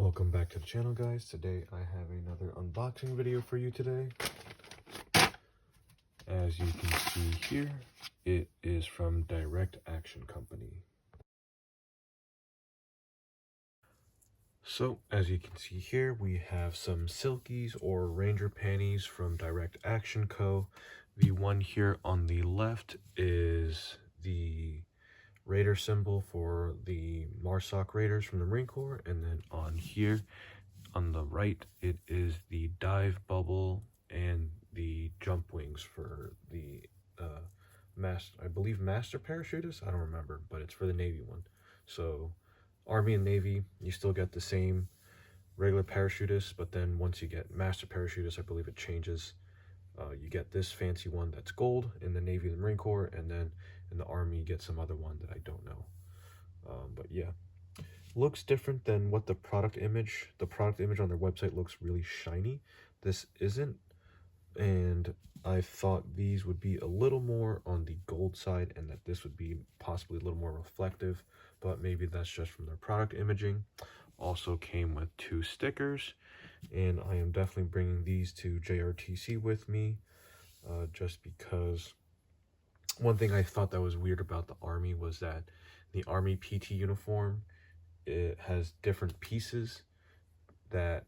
Welcome back to the channel, guys. Today I have another unboxing video for you today. As you can see here, it is from Direct Action Company. So as you can see here, we have some Silkies or Ranger panties from Direct Action Co. The one here on the left is the Raider symbol for the MARSOC Raiders from the Marine Corps, and then on here on the right it is the dive bubble and the jump wings for the I believe master parachutist. I don't remember, but it's for the Navy one. So Army and Navy, you still get the same regular parachutist, but then once you get master parachutist, I believe it changes. You get this fancy one that's gold in the Navy and the Marine Corps, and then in the Army you get some other one that I don't know. But yeah, looks different than what the product image on their website looks really shiny. This isn't, and I thought these would be a little more on the gold side and that this would be possibly a little more reflective, but maybe that's just from their product imaging. Also came with 2 stickers, and I am definitely bringing these to JRTC with me, just because one thing I thought that was weird about the Army was that the Army PT uniform, it has different pieces that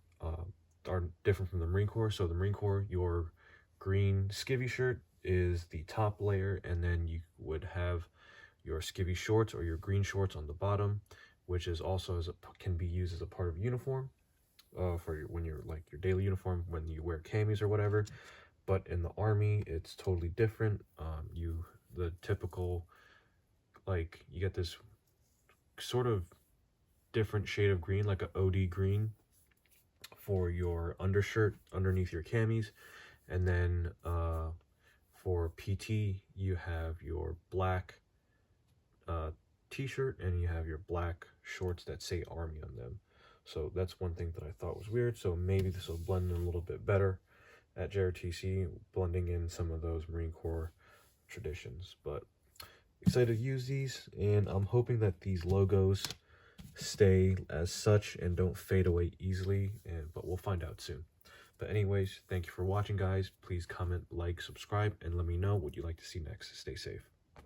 are different from the Marine Corps. So the Marine Corps, your green skivvy shirt is the top layer, and then you would have your skivvy shorts or your green shorts on the bottom, which is also can be used as a part of uniform for when you're like your daily uniform when you wear camis or whatever. But in the Army, it's totally different. The typical, like, you get this sort of different shade of green, like a OD green for your undershirt underneath your camis, and then for PT you have your black t-shirt and you have your black shorts that say Army on them. So that's one thing that I thought was weird. So maybe this will blend in a little bit better at JRTC, blending in some of those Marine Corps traditions. But excited to use these, and I'm hoping that these logos stay as such and don't fade away easily, but we'll find out soon. But anyways, thank you for watching, guys. Please comment, like, subscribe, and let me know what you'd like to see next. Stay safe.